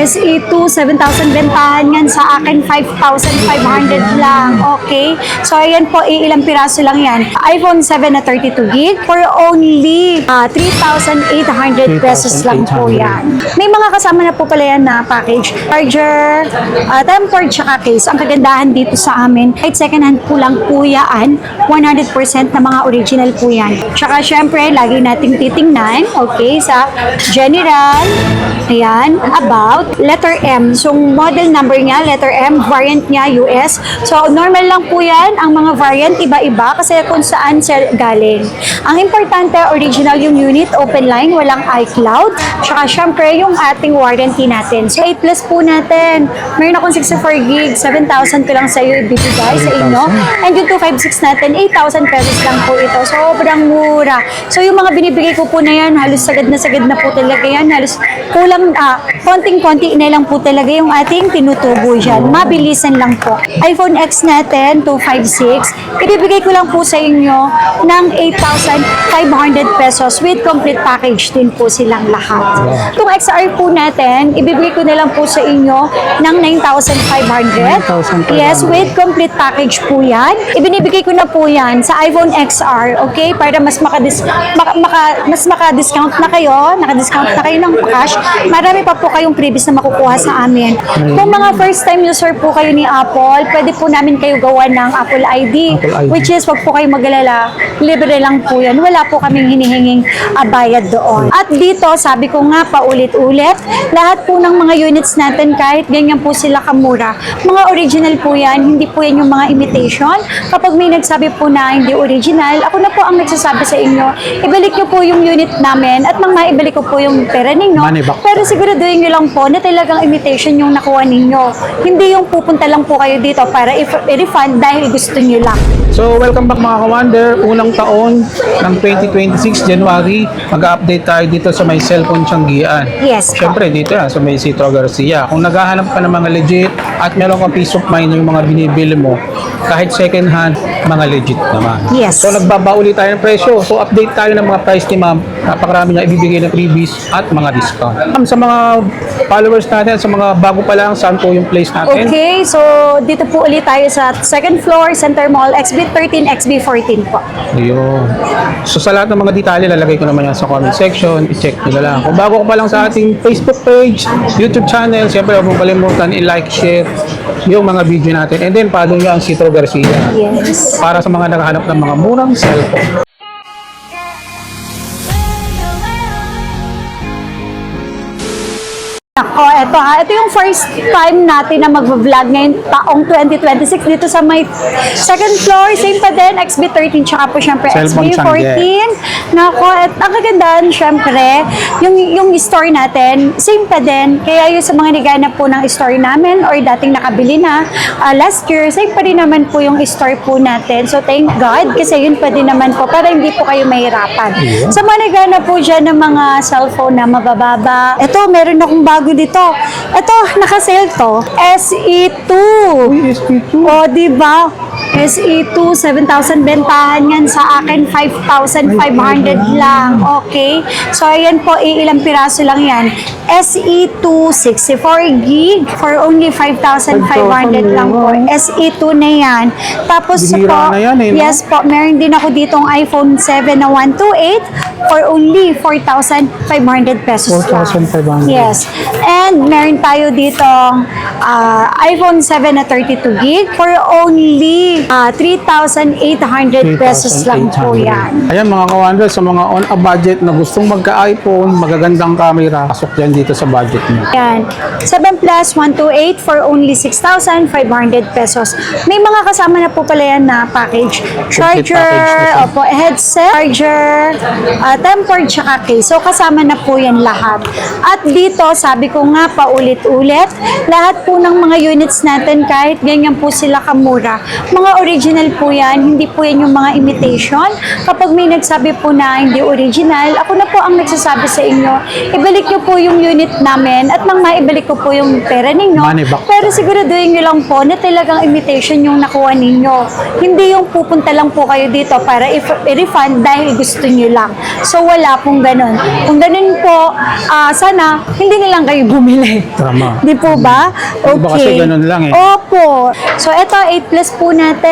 SE2, 7,000 bentahan yan. Sa akin, 5,500 lang. Okay? So, ayan po, ilang piraso lang yan. iPhone 7 na 32 gig for only 3,800 pesos lang po yan. May mga kasama na po pala yan na package. Charger, tempered, tsaka case. Ang kagandahan dito sa amin, kahit second hand po lang po yan, 100% na mga original po yan. Tsaka syempre, lagi nating titingnan, okay, sa general, ayan, about, letter M. So, model number niya, letter M, variant niya, US. So, normal lang po yan, ang mga variant, iba-iba, kasi kung saan siya galing. Ang importante, original yung unit, open line, walang iCloud, tsaka syempre, yung ating warranty natin. So, 8 plus po natin. Meron akong 64 gig, 7,000 ko lang sa iyo ibibigay sa inyo. And yung 256 natin, 8,000 pesos lang po ito. Sobrang mura. So, yung mga binibigay ko po na yan, halos sagad na po talaga yan. Halos kulang, konting-konti na lang po talaga yung ating tinutubo dyan. Mabilisan lang po. iPhone X natin, 256, ibibigay ko lang po sa inyo ng 8,500 pesos with complete package din po silang lahat. Itong XR po natin, ibibigay ko na lang po sa inyo ng 9,500. Yes, with complete package po yan. Ibinibigay ko na po yan sa iPhone XR, okay? Para mas maka-discount na kayo, naka-discount na kayo ng cash. Marami pa po kayong previous na makukuha sa amin. Kung mga first time user po kayo ni Apple, pwede po namin kayo gawa ng Apple ID, which is wag po kayo mag-alala, libre lang po yan. Wala po kaming hinihinging bayad doon. At dito, sabi ko nga paulit-ulit, lahat po ng mga units natin, kahit ganyan po sila kamura, mga original po yan, hindi po yan yung mga imitation. Kapag may nagsabi po na hindi original, ako na po ang nagsasabi sa inyo, ibalik nyo po yung unit namin at nang maibalik ko po yung pera ninyo. Pero siguraduhin nyo lang po na talagang imitation yung nakuha ninyo. Hindi yung pupunta lang po kayo dito para i-refund dahil gusto nyo lang. So, welcome back mga ka-Wonder. Unang taon ng 2026, January, mag-update tayo dito sa may cellphone Tianggian. Yes. Siyempre, dito yan, sa may Citro Garcia. Kung naghahanap ka ng mga legit at meron kang peace of mind yung mga binibili mo, kahit second hand, mga legit naman. Yes. So, nagbabauli tayo ng presyo. So, update tayo ng mga price ni ma'am. Napakarami niya ibibigay ng freebies at mga discount. Ma'am, sa mga followers natin, sa mga bago pa lang, saan po yung place natin? Okay, so dito po ulit tayo sa second floor, Center Mall, XB13, XB14 po. Ayun. So sa lahat ng mga detalye, lalagay ko naman yan sa comment section. I-check nyo na lang. Kung bago ka pa lang sa ating Facebook page, YouTube channel, siyempre huwag mong kalimutan i-like, share yung mga video natin. And then, follow nyo ang Citro Garcia. Yes. Para sa mga nakahanap ng mga murang cellphone. Ako, ito yung first time natin na mag-vlog ngayon taong 2026 dito sa may second floor, same pa din, XB13 tsaka po syempre XB14. Nako, ang kagandahan syempre, yung story natin, same pa din. Kaya yung sa mga naghanap po ng story namin or dating nakabili na last year, same pa rin naman po yung story po natin. So thank God, kasi yun pa din naman po para hindi po kayo mahirapan. Sa mga naghanap po dyan ng mga cellphone na mabababa, ito, meron akong bago dito. Ito, naka-sale to. SE2. SE2. O, diba? SE2, 7,000 bentahan yan. Sa akin, 5,500 lang. Okay? So, ayan po, ilang piraso lang yan. SE2, 64 gig for only 5,500 lang po. SE2 na yan. Tapos Bihira po, na yan, no? yes po, meron din ako ditong iPhone 7 na 128 for only 4,500 pesos lang. 4,500. Yes. And meron tayo ditong iPhone 7 na 32 gig for only 3,800 pesos lang po yan. Ayan mga ka-Wonder, sa mga on a budget na gustong magka-iPhone, magagandang camera, pasok yan dito sa budget mo. Yan. 7 Plus 128 for only 6,500 pesos. May mga kasama na po pala yan na package. Charger, package opo, headset, charger, tempered, tsaka case. So, kasama na po yan lahat. At dito, sabi ko nga, paulit-ulit, lahat po ng mga units natin, kahit ganyan po sila kamura, mga Mga original po yan, hindi po yan yung mga imitation. Kapag may nagsabi po na hindi original, ako na po ang nagsasabi sa inyo, ibalik nyo po yung unit namin at nang maibalik ko po yung pera ninyo. Money back. Pero siguraduhin nyo lang po na talagang imitation yung nakuha ninyo. Hindi yung pupunta lang po kayo dito para i-refund dahil gusto nyo lang. So wala pong ganun. Kung ganun po, sana hindi na lang kayo bumili. Tama. Di po ba? Okay. Iba kasi ganun lang eh. Opo. So ito, 8 plus po natin.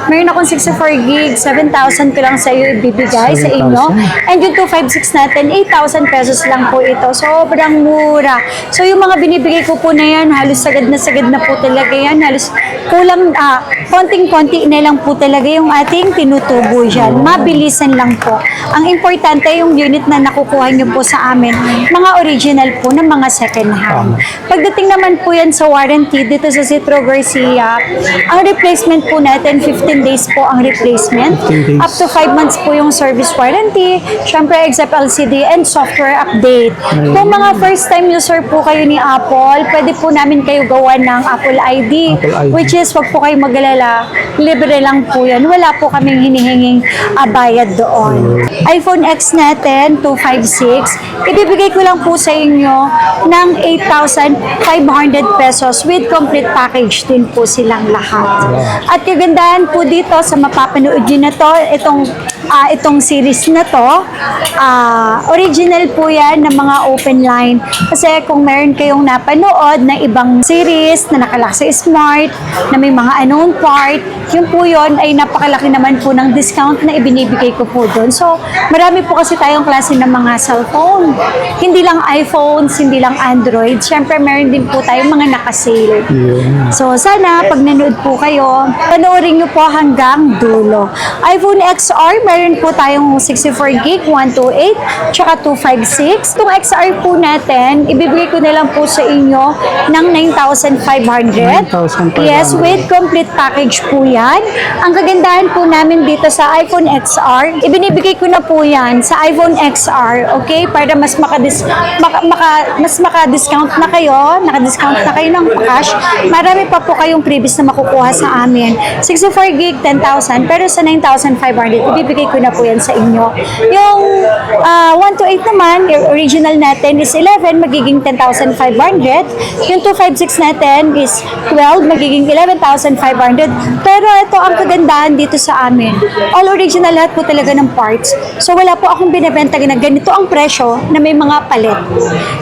Meron akong 64 gig, 7,000 ko lang sa iyo ibibigay sa inyo. 7,000. And yung 256 natin, 8,000 pesos lang po ito. Sobrang mura. So yung mga binibigay ko po na yan, halos sagad na po talaga yan. Halos kulang, konting-konti na lang po talaga yung ating tinutubo dyan. Mabilisan lang po. Ang importante yung unit na nakukuha nyo po sa amin, mga original po na mga second hand. Pagdating naman po yan sa warranty dito sa Citro Garcia, ang replacement po natin, 15 days po ang replacement. 15 days. Up to 5 months po yung service warranty, syempre except LCD and software update. Kung mga first time user po kayo ni Apple, pwede po namin kayo gawa ng Apple ID, Apple ID. which is wag po kayo mag-alala, libre lang po yan. Wala po kaming hinihinging bayad doon. iPhone X natin, 256, ibibigay ko lang po sa inyo ng 8,500 pesos with complete package din po silang lahat. At kagandahan po dito sa mapapanood nyo na to, itong series na to, original po yan ng mga open line. Kasi kung meron kayong napanood na ibang series na nakalak sa Smart, na may mga unknown part, yun po yun ay napakalaki naman po ng discount na ibinibigay ko po doon. So, marami po kasi tayong klase ng mga cellphone. Hindi lang iPhones, hindi lang Android. Siyempre, meron din po tayong mga nakasale. So, sana, pag nanood po kayo, panoorin nyo po hanggang dulo. iPhone XR, meron po tayong 64 gig, 128, tsaka 256. Itong XR po natin, ibibigay ko na lang po sa inyo ng 9,500. 9,500. Yes, with complete package po yan. Ang kagandahan po namin dito sa iPhone XR, ibinibigay ko na po yan sa iPhone XR, okay? Para mas maka-discount na kayo, naka-discount na kayo ng cash. Marami pa po kayong previous na makukuha sa amin. 64 gig, 10,000, pero sa 9,500, ibibigay ko na po yan sa inyo. Yung 128 naman, yung original natin is 11, magiging 10,500. Yung 256 natin is 12, magiging 11,500. Pero ito ang kagandahan dito sa amin. All original lahat po talaga ng parts. So wala po akong binibenta na ganito ang presyo na may mga palit.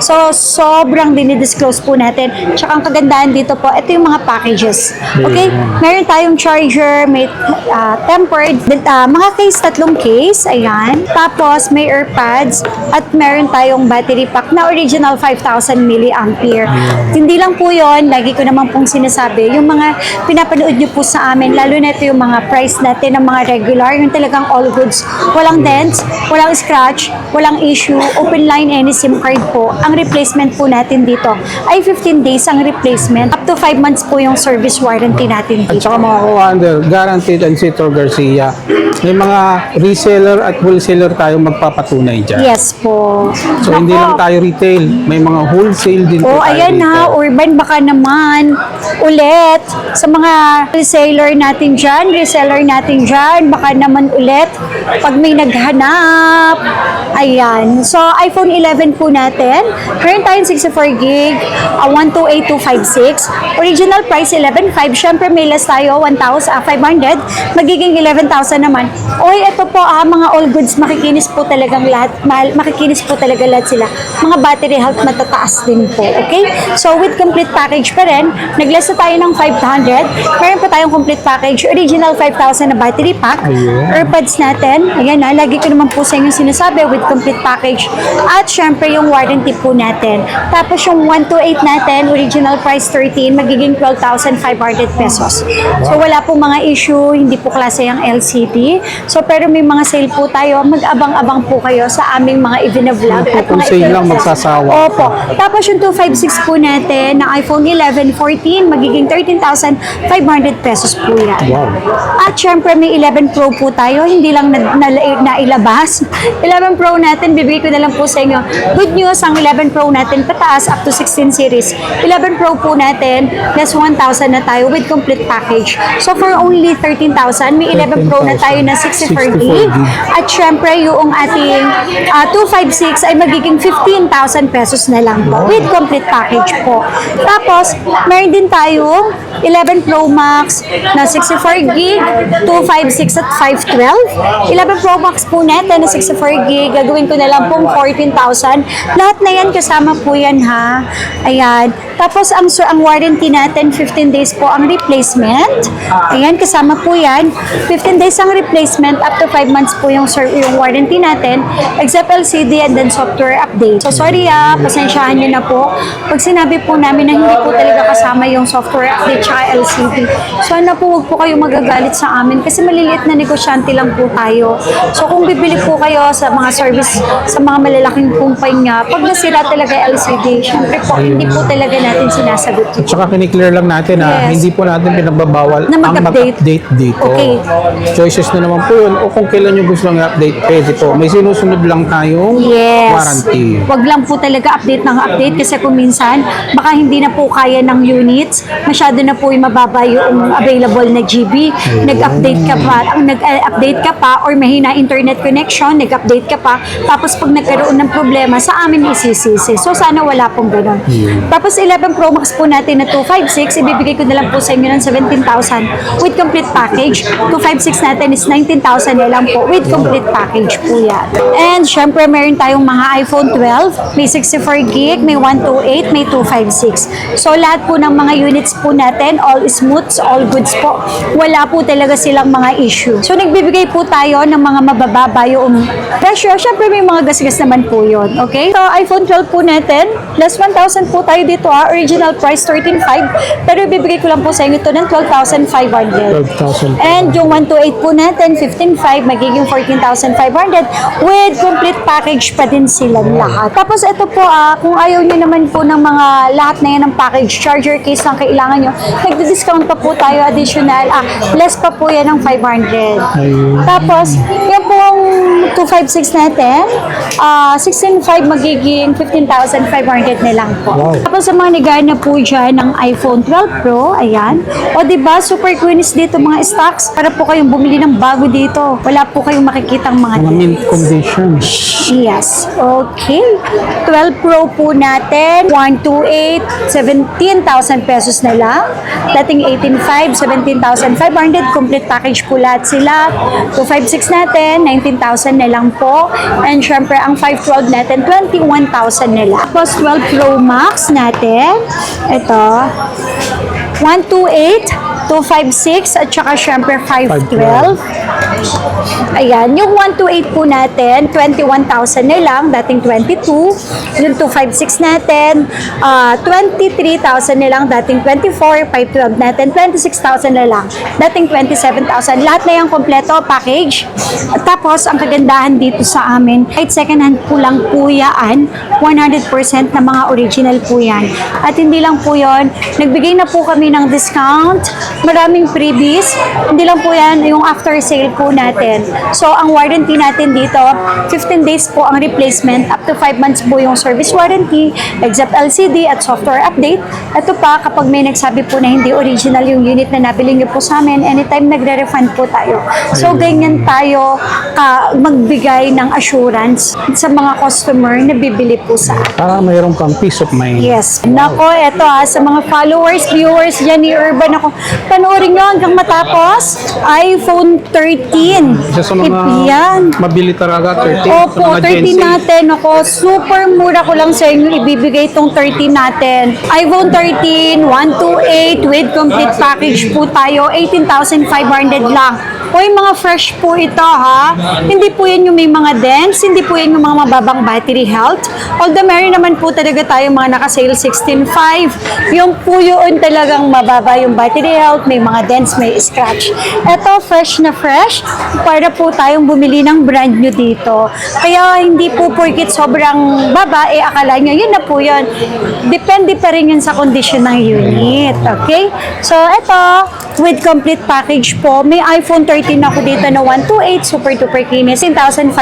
So sobrang dinidisclose po natin. Tsaka ang kagandahan dito po, ito yung mga packages. Okay? Meron tayong charger, may tempered, mga case, 3 case, ayan. Tapos may AirPods at meron tayong battery pack na original 5,000 milliampere. Hindi lang po yon, lagi ko naman pong sinasabi, yung mga pinapanood nyo po sa amin, lalo na ito yung mga price natin ng mga regular, yung talagang all goods, walang dents, walang scratch, walang issue, open line any SIM card po. Ang replacement po natin dito ay 15 days ang replacement. Up to 5 months po yung service warranty natin At dito. saka mga co-under, guaranteed and Citro Garcia. May mga reseller at wholesaler tayong magpapatunay dyan. Yes po. So, hindi lang tayo retail. May mga wholesale din po Oh, tayo ayan dito. na, Urban, baka naman ulit sa mga reseller natin dyan, baka naman ulit pag may naghanap. Ayan. So, iPhone 11 po natin. Meron tayong 64 gig, 128, 256. Original price 11,500. Siyempre, may less tayo, 1,500. Magiging 11,000 naman. Oy, ito po, mga all goods, makikinis po talagang lahat. Makikinis po talaga lahat sila. Mga battery health matataas din po. Okay? So, with complete package pa rin, nag-less na tayo ng 500. Meron po tayong complete package. Original 5,000 na battery pack. Ayun. AirPods natin. Ayan na, lagi ko naman po sa inyo sinasabi with complete package. At syempre yung warranty po natin. Tapos yung 128 natin, original price 13, magiging 12,500 pesos. So wala po mga issue, hindi po klase yung LCD. So, pero may mga sale po tayo. Mag-abang-abang po kayo sa aming mga i-vlog at Kung mga sale lang, i-vlog. magsasawa. Opo. Tapos yung 256 po natin na iPhone 11, 14, magiging 13,500 pesos po yan. Wow. At syempre may 11 Pro po tayo, hindi lang nailabas. 11 Pro natin, bibigay ko na lang po sa inyo. Good news, ang 11 Pro natin pataas up to 16 series. 11 Pro po natin, less 1,000 na tayo with complete package. So for only 13,000, may 11 Pro na tayo na 64 gig. At syempre yung ating 256 ay magiging 15,000 pesos na lang po with complete package po. Tapos, meron din tayong 11 Pro Max na 64 gig, 256 at 512. 11 Pro Max po natin na 64 gig, gagawin ko na lang pong 14,000. Lahat na yan kasama po yan ha. Ayan. Tapos ang warranty natin 15 days po ang replacement. Ayan, kasama po yan. 15 days ang replacement, up to 5 months po yung warranty natin, except LCD and then software update. So sorry pasensyahan nyo na po. Pag sinabi po namin na hindi po talaga kasama yung software update tsaka LCD, sana po huwag po kayo magagalit sa amin kasi maliliit na negosyante lang po tayo. So kung bibili po kayo sa mga service, sa mga malalaking kumpanya, pag nasira talaga LCD, syempre po, hindi po talaga natin sinasagot yun. Tsaka kiniklear lang natin na Yes. hindi po natin pinagbabawal Na ang mag-update. mag-update dito. Okay. Choices na naman po yun. O kung kailan nyo gusto i-update, pwede po. May sinusunod lang tayong Yes. warranty. Wag lang po talaga update ng update kasi kung minsan baka hindi na po kaya ng units, masyado na po yung mababa yung available na GB. Nag-update ka pa, nag-update ka pa or mahina internet connection, nag-update ka pa, tapos pag nagkaroon ng problema, sa amin isisisi. So sana wala pong ganun. Tapos 11 Pro Max po natin na 256, ibibigay ko na lang po sa inyo ng 17,000 with complete package. 256 natin is 19,000 na lang po with complete package po yan. And syempre meron tayong mga iPhone 12, may 64 gig, may 128, may 256. So lahat po ng mga units po natin, all smooth, all goods po. Wala po talaga silang mga issue. So nagbibigay po tayo ng mga mabababa yung presyo. Syempre may mga gasgas naman po yun. Okay? So iPhone 12 po natin, less 1,000 po tayo dito Original price 13,500. Pero ibibigay ko lang po sa inyo ito ng 12,500. 12,000. And yung 128 po natin, 15,500, magiging 14,500 with complete package pa din silang lahat. Tapos ito po, kung ayaw nyo naman po ng mga lahat na yan ng package, charger case lang kailangan nyo, nagdi-discount pa po tayo additional, less pa po yan ng 500. Ayun. Tapos, yan po ang 256 natin, 16,500 magiging 15,500 na lang po. Wow. Tapos sa mga nagana po dyan ng iPhone 12 Pro, ayan. O diba, super queenies dito mga stocks para po kayong bumili ng bago dito. Wala po kayong makikitang mga Mga mint condition. Yes. Okay. 12 Pro po natin, 128, 17,000 pesos na lang. Dating 18,500, 17,500. Complete package po lahat sila. 256 natin, 19,000 na lang po. And syempre, ang 512 natin, 21,000 na lang. Tapos 12 Pro Max natin, ito, 128, 256, at saka syempre 512. Ayan, yung 128 po natin, 21,000 na lang, dating 22. Yung 256 natin, 23,000 na lang, dating 24. 512 natin, 26,000 na lang, dating 27,000. Lahat na yung kompleto, package. At tapos, ang kagandahan dito sa amin, kahit second hand po lang po yan, 100% na mga original po yan. At hindi lang po yon, nagbigay na po kami ng discount, maraming freebies, hindi lang po yan yung after sale po natin. So, ang warranty natin dito, 15 days po ang replacement, up to 5 months po yung service warranty, except LCD at software update. Ito pa, kapag may nagsabi po na hindi original yung unit na nabili niyo po sa amin, anytime nagre-refund po tayo. So, ganyan tayo magbigay ng assurance sa mga customer na bibili po sa atin. Para mayroon kang peace of mind. Yes. Nako, eto sa mga followers, viewers dyan ni Urban, ako, panoorin nyo hanggang matapos, iPhone 13. Isa sa mga Yan. mabili talaga, 13. Opo, sa mga Gen 13 Z. natin. Ako, super mura ko lang sa inyo ibibigay itong 13 natin. iPhone 13, 128 with complete package po tayo, 18,500 lang. Uy, mga fresh po ito ha. Hindi po yan yung may mga dents, hindi po yan yung mga mababang battery health. Although meron naman po talaga tayo mga naka-sale 16.5. Yung po yun talagang mababa yung battery health, may mga dents, may scratch. Ito, fresh na fresh. Para po tayong bumili ng brand new dito. Kaya hindi po porkit sobrang baba, akala nyo, yun na po yun. Depende pa rin yun sa condition ng unit. Okay? So, ito, with complete package po, may iPhone 13 ako dito na 128, super duper kinis, 10,500.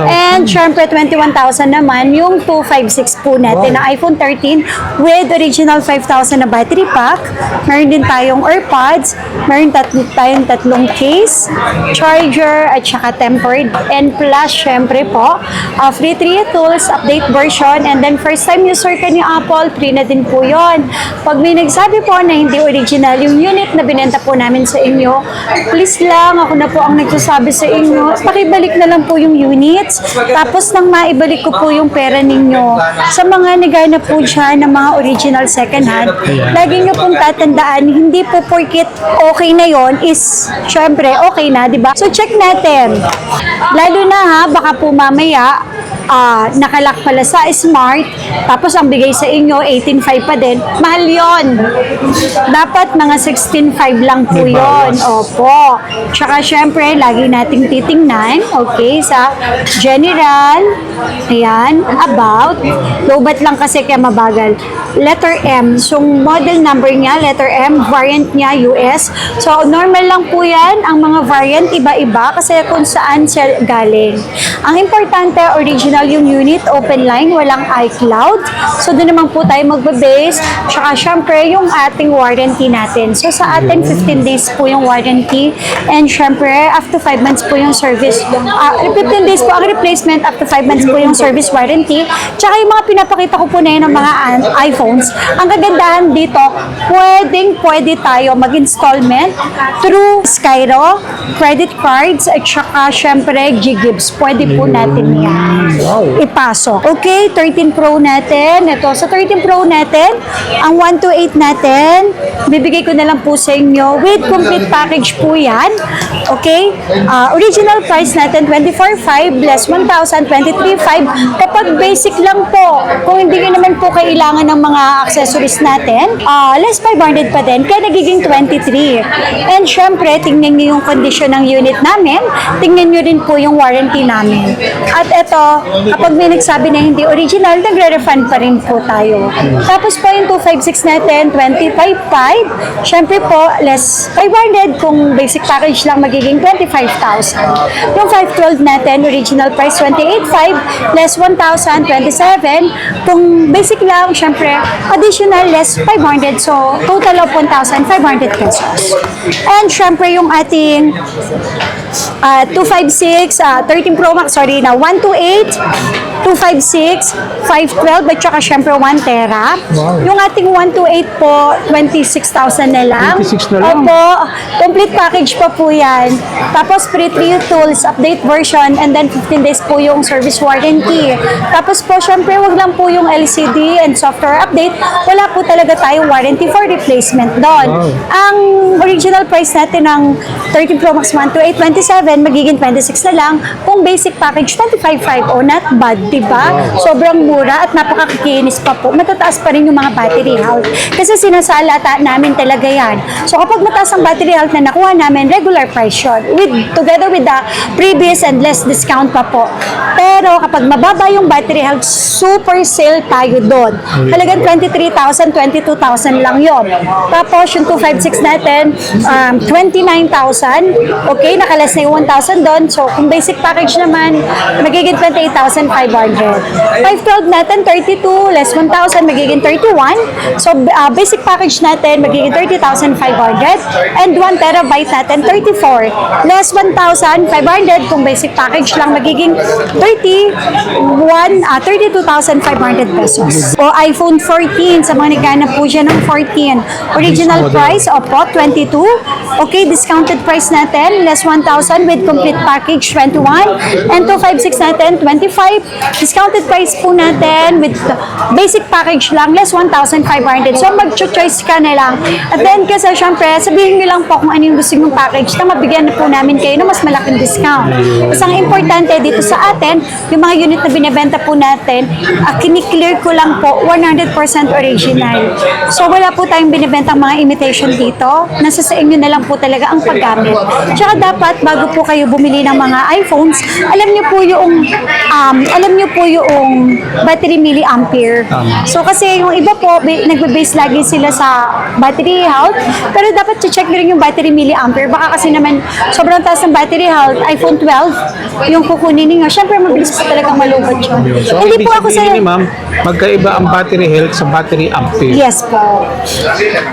And syempre, 21,000 naman yung 256 po natin na iPhone 13 with original 5,000 na battery pack. Meron din tayong AirPods, meron tayong tatlong case, charger, at saka tempered. And plus, syempre po, free 3 tools, update version, and then first time user ka ni Apple, free na din po yon. Pag may nagsabi po na hindi original yung unit na binenta po namin sa inyo, please lang, ako na po ang nagsasabi sa inyo, pakibalik na lang po yung units, tapos nang maibalik ko po yung pera ninyo. Sa mga nagana po dyan ng mga original second hand, lagi nyo pong tatandaan, hindi po porkit okay na yon is, syempre, okay na, di ba? So, check natin. Lalo na ha, baka po mamaya, nakalak pala sa Smart, tapos ang bigay sa inyo, 18.5 pa din. Mahal yon. Dapat mga 16.5 lang po yon. Opo. Tsaka syempre, lagi nating titingnan, okay, sa general, ayan, about, lobat lang kasi kaya mabagal. Letter M. So, model number niya, letter M, variant niya, US. So, normal lang po yan. Ang mga variant, iba-iba kasi kung saan siya galing. Ang importante, original yung unit, open line, walang iCloud. So, doon naman po tayo magbe-base. Tsaka, syempre, yung ating warranty natin. So, sa atin, 15 days po yung warranty. And, syempre, after 5 months po yung service. 15 days po ang replacement, after 5 months po yung service warranty. Tsaka, yung mga pinapakita ko po na yun ng mga iPhones. Ang kagandahan dito, pwede tayo mag-installment through Skyro, credit cards, at saka, syempre, Ggibbs. Pwede po natin yan ipasok. Okay, 13 Pro natin. Ito, sa 13 Pro natin, ang 128 natin, bibigay ko na lang po sa inyo with complete package po yan. Okay? Original price natin, 24,500 less 1,000, 23,500. Kapag basic lang po, kung hindi nyo naman po kailangan ng mga accessories natin, less 500 pa din, kaya nagiging 23. And syempre, tingnan nyo yung condition ng unit namin, tingnan nyo rin po yung warranty namin. At ito, kapag may nagsabi na hindi original, nagre-refund pa rin po tayo. Tapos po yung 256 natin, 25,500. Syempre po, less 500 kung basic package lang magiging 25,000. Yung 512 natin, original price 28,500, less 1,000, 27. Kung basic lang, syempre, additional less 500. So, total of 1,500 pesos. And syempre, yung ating 256, 13 Pro Max, sorry na, 128, 256, 512, at saka syempre 1 tera. Wow. Yung ating 128 po, 26,000 na lang. 26 na lang. Opo, complete package pa po yan. Tapos free 3 tools, update version, and then 15 days po yung service warranty. Tapos po, syempre, wag lang po yung LCD and software update. Wala po talaga tayong warranty for replacement doon. Wow. Ang original price natin ng 13 Pro Max 128, 27, magiging 26 na lang. Kung basic package, 25,500. Oh, not bad, diba? Sobrang mura at napakakikinis pa po. Matataas pa rin yung mga battery health. Kasi sinasalata namin talaga yan. So, kapag mataas ang battery health na nakuha namin, regular price yun. Together with the previous and less discount pa po. Pero, kapag mababa yung battery health, super sale tayo doon. Halagang 23,000, 22,000 lang yun. Tapos, yung 256 natin, 29,000. Okay, nakalas na yung 1,000 doon. So, kung basic package naman, magiging 28,500. 512 natin, 32, less 1,000, magiging 31. So, basic package natin, magiging 30,500. And 1 terabyte natin, 34. Less 1,500, kung basic package lang, magiging 32,500 pesos. O iPhone 14, sa mga naghanap po siya ng 14. Original price, opo, 22. Okay, discounted price natin, less 1,000 with complete package, 21. And 256 natin, 24. discounted price po natin with basic package lang, less 1,500. So, mag-choice ka na lang. At then, kasi syempre, sabihin nyo lang po kung ano yung gusto mong package na mabigyan na po namin kayo ng mas malaking discount. Kasi ang importante dito sa atin, yung mga unit na binibenta po natin, kiniklear ko lang po 100% original. So, wala po tayong binibentang mga imitation dito. Nasa sa inyo na lang po talaga ang paggamit. Tsaka dapat, bago po kayo bumili ng mga iPhones, alam niyo po yung battery milliampere. So kasi yung iba po nagbe-base lagi sila sa battery health, pero dapat check niyo rin yung battery milliampere. Baka kasi naman sobrang taas ng battery health, iPhone 12 yung kukunin niyo. Syempre mabilis po talaga malubot yun. So, Hindi po ako sa ma'am, magkaiba ang battery health sa battery ampere. Yes po.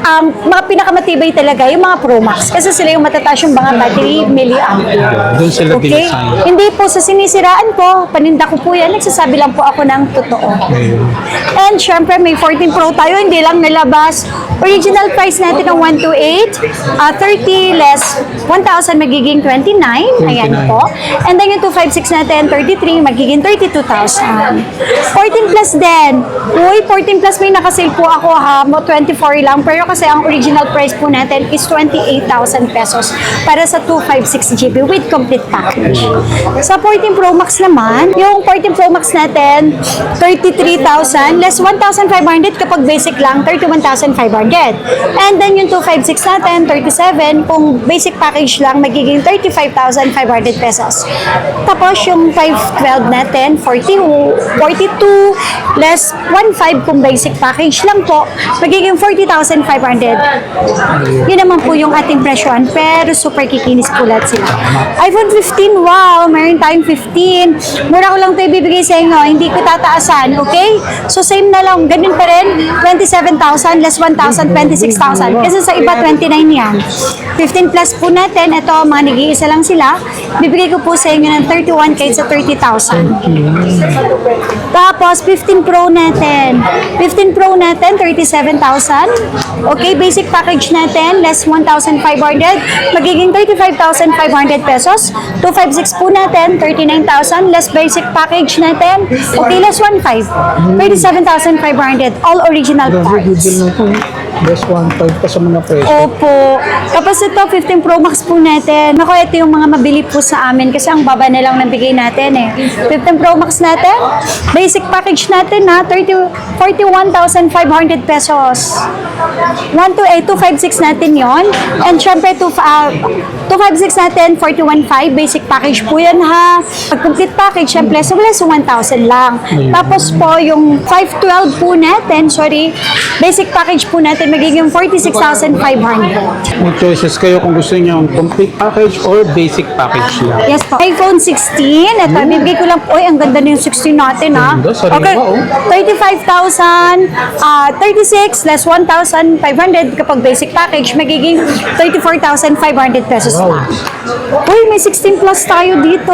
Ang mga pinakamatibay talaga yung mga Pro Max kasi sila yung matataas yung mga battery milliampere. Doon sila Okay? dinesign. Hindi po sa sinisiraan ko, paninda ko po yan, nagsasabi lang po ako ng totoo. And syempre may 14 Pro tayo, hindi lang nalabas. Original price natin ng 128, 30 less 1,000 magiging 29, ayan po. And then yung 256 natin, 33, magiging 32,000. 14 plus din. Uy, 14 plus may nakasale po ako ha, 24 lang. Pero kasi ang original price po natin is 28,000 pesos para sa 256GB with complete package. Sa 14 Pro Max naman, yung 14 Pro Max natin, 33,000 less 1,500 kapag basic lang, 31,500. And then yung 256 natin, 37, kung basic package lang, magiging 35,500 pesos. Tapos yung 512 natin, 42 less 1,500 kung basic package lang po, magiging 40,500. Yun naman po yung ating presyohan, pero super kikinis po lahat sila. iPhone 15, wow, meron tayong 15. Mura ko lang ito ibibigay sa inyo, hindi ko tataasan, okay? So same na lang, ganun pa rin, 27,000 less 1,000, 26,000. Kasi sa iba, 29 yan. 15 plus po natin, ito, mga nag-iisa lang sila, bibigay ko po sa inyo ng 31 kahit sa 30,000. Tapos, 15 Pro natin. 15 Pro natin, 37,000. Okay, basic package natin, less 1,500. Magiging 35,500 pesos. 256 po natin, 39,000. Less basic package natin, okay, less 1,500. 37,500. All original parts. Best 1.5 pa sa mga presyo. Opo. Tapos ito, 15 Pro Max po natin. Naku, ito yung mga mabili po sa amin kasi ang baba na lang nabigay natin eh. 15 Pro Max natin, basic package natin na 41,500 pesos. 256 natin yon. And syempre, 256 natin, 41,500. Basic package po yan ha. Pag complete package, syempre, so wala sa 1,000 lang. Tapos po, yung 512 po natin, basic package po natin, magiging 46,500. May choices kayo kung gusto niyo yung complete package or basic package lang. Yes po. iPhone 16. Ito, bibigay ko lang po. Ang ganda na yung 16 natin, ha? Ganda, sariwa, Okay. oh. 35,000, 36 less 1,500 kapag basic package, magiging 34,500 pesos Wow. lang. Uy, may 16 plus tayo dito.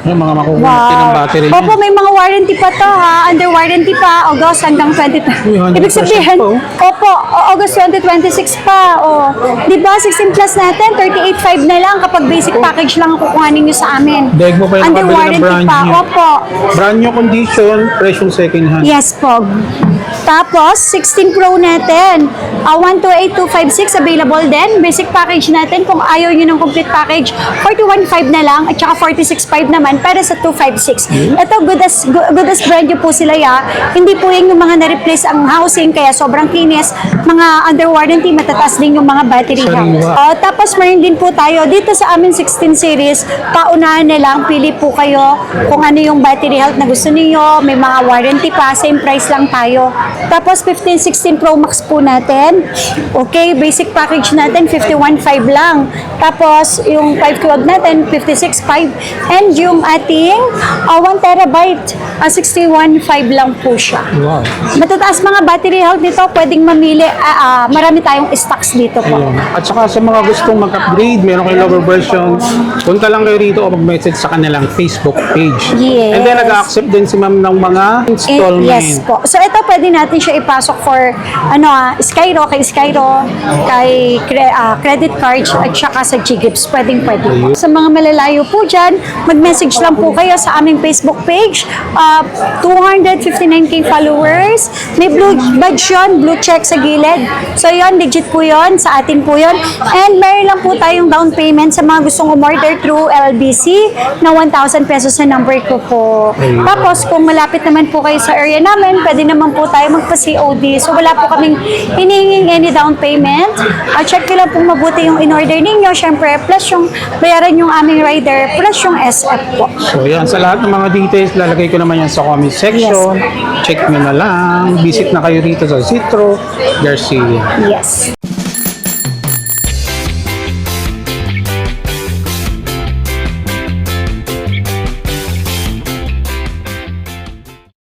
Yung mga makukuha natin ng battery niya. Opo, may mga warranty pa to, ha? Under warranty pa, August hanggang 2020. Uy, 100% Ibig sabihin, pa, oh. opo, August 2026 pa. Oh. Di ba, 16 plus natin, 38,500 na lang kapag basic package lang ang kukuhanin nyo sa amin. Daig mo pa yung Under nakabili ng warranty brand pa. new. Opo. Brand new condition, presyong second hand. Yes po. Tapos, 16 Pro natin. 128,256 available din. Basic package natin, kung ayaw nyo ng complete package, 41,500 na lang at saka 46,500 naman para sa 256. Ito, good as brand new po sila ya. Hindi po yung mga na-replace ang housing kaya sobrang kinis. Mga under warranty, matataas din yung mga battery health. Sariwa. Tapos, mayroon din po tayo dito sa amin 16 series. Paunahan na lang, pili po kayo kung ano yung battery health na gusto niyo. May mga warranty pa, same price lang tayo. Tapos 15, 16 Pro Max po natin. Okay, basic package natin 51,500 lang. Tapos yung 512 natin 56,500. And yung ating 1 terabyte 61,500 lang po siya. Wow. Matataas mga battery health nito, pwedeng mamili. Marami tayong stocks dito po. Ayun. At saka sa mga gustong mag-upgrade, meron kayong lower version, punta lang kayo rito o mag-message sa kanilang Facebook page. Yes. And then nag-accept din si ma'am ng mga installment. Yes po. So ito pwede natin siya ipasok for Skyro, kay Skyro, kay credit card at saka sa Ggips. Pwedeng. Sa mga malalayo po dyan, mag-message lang po kayo sa aming Facebook page. 259k followers. May blue badge yun, blue check sa gilid. So yun, legit po yun. Sa atin po yun. And meron lang po tayong down payment sa mga gustong umorder through LBC na 1,000 pesos sa number ko po. Tapos, kung malapit naman po kayo sa area namin, pwede naman po tayo magpa-COD. So, wala po kaming hinihinging any down payment. Check ko lang po mabuti yung in-order ninyo. Siyempre, plus yung bayaran yung aming rider, plus yung SF po. So yan, sa lahat ng mga details, lalagay ko naman yan sa comment section. Check nyo na lang. Visit na kayo dito sa Citro Garcia. Yes.